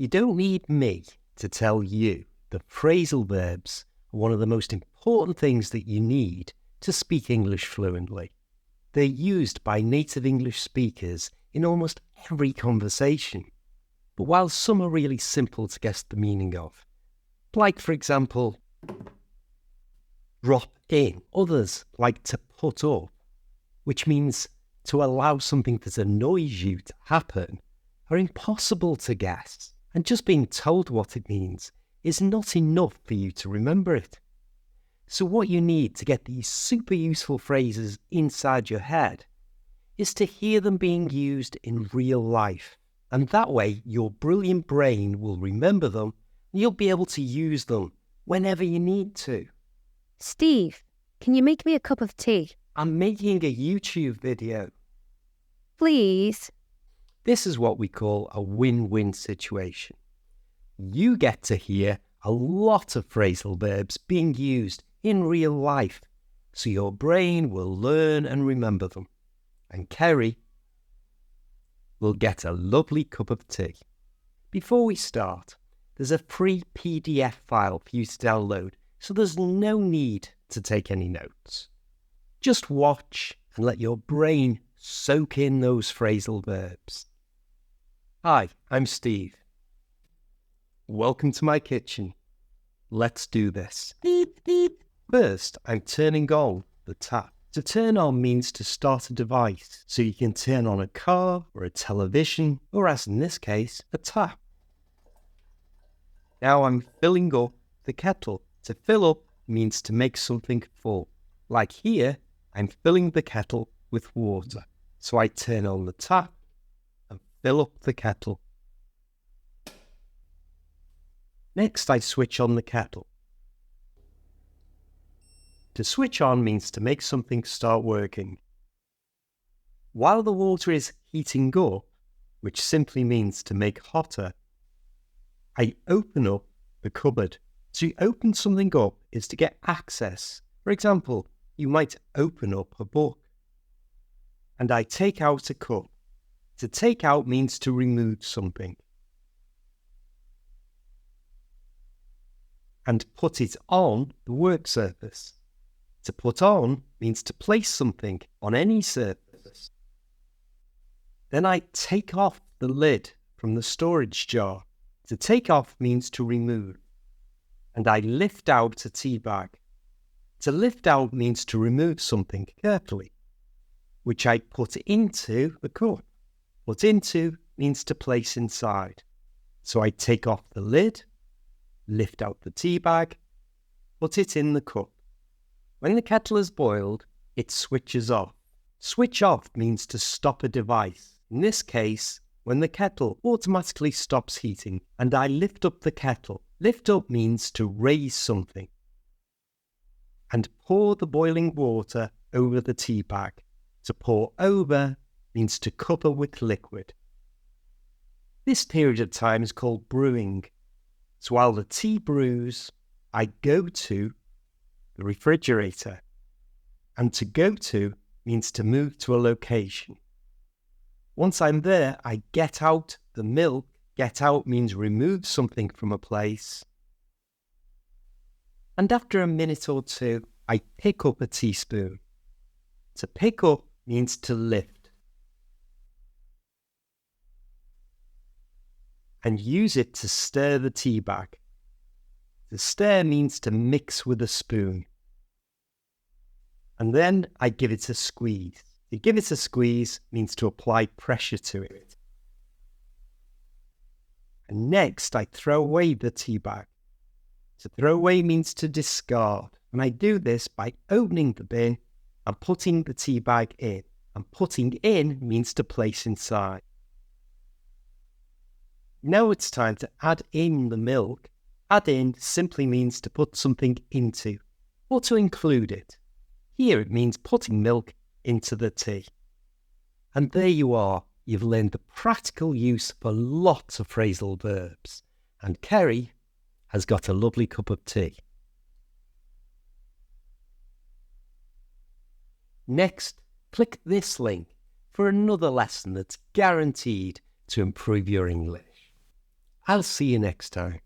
You don't need me to tell you that phrasal verbs are one of the most important things that you need to speak English fluently. They're used by native English speakers in almost every conversation. But while some are really simple to guess the meaning of, like for example, drop in, others like to put up, which means to allow something that annoys you to happen, are impossible to guess. And just being told what it means is not enough for you to remember it. So what you need to get these super useful phrases inside your head is to hear them being used in real life. And that way, your brilliant brain will remember them and you'll be able to use them whenever you need to. Steve, can you make me a cup of tea? I'm making a YouTube video. Please. This is what we call a win-win situation. You get to hear a lot of phrasal verbs being used in real life, so your brain will learn and remember them. And Kerry will get a lovely cup of tea. Before we start, there's a free PDF file for you to download, so there's no need to take any notes. Just watch and let your brain soak in those phrasal verbs. Hi, I'm Steve. Welcome to my kitchen. Let's do this. Beep, beep. First, I'm turning on the tap. To turn on means to start a device, so you can turn on a car or a television, or as in this case, a tap. Now I'm filling up the kettle. To fill up means to make something full. Like here, I'm filling the kettle with water. So I turn on the tap and fill up the kettle. Next, I switch on the kettle. To switch on means to make something start working. While the water is heating up, which simply means to make hotter, I open up the cupboard. To open something up is to get access. For example, you might open up a book. And I take out a cup. To take out means to remove something. And put it on the work surface. To put on means to place something on any surface. Then I take off the lid from the storage jar. To take off means to remove. And I lift out a tea bag. To lift out means to remove something carefully, which I put into the cup. Put into means to place inside. So I take off the lid, lift out the tea bag, put it in the cup. When the kettle is boiled, it switches off. Switch off means to stop a device. In this case, when the kettle automatically stops heating and I lift up the kettle. Lift up means to raise something. And pour the boiling water over the tea bag. To pour over means to cover with liquid. This period of time is called brewing. So while the tea brews, I go to the refrigerator. And to go to means to move to a location. Once I'm there, I get out the milk. Get out means remove something from a place. And after a minute or two, I pick up a teaspoon. To pick up means to lift. And use it to stir the tea bag. To stir means to mix with a spoon. And then I give it a squeeze. To give it a squeeze means to apply pressure to it. And next I throw away the tea bag. To throw away means to discard. And I do this by opening the bin and putting the tea bag in. And putting in means to place inside. Now it's time to add in the milk. Add in simply means to put something into, or to include it. Here it means putting milk into the tea. And there you are. You've learned the practical use for lots of phrasal verbs. And Kerry has got a lovely cup of tea. Next, click this link for another lesson that's guaranteed to improve your English. I'll see you next time.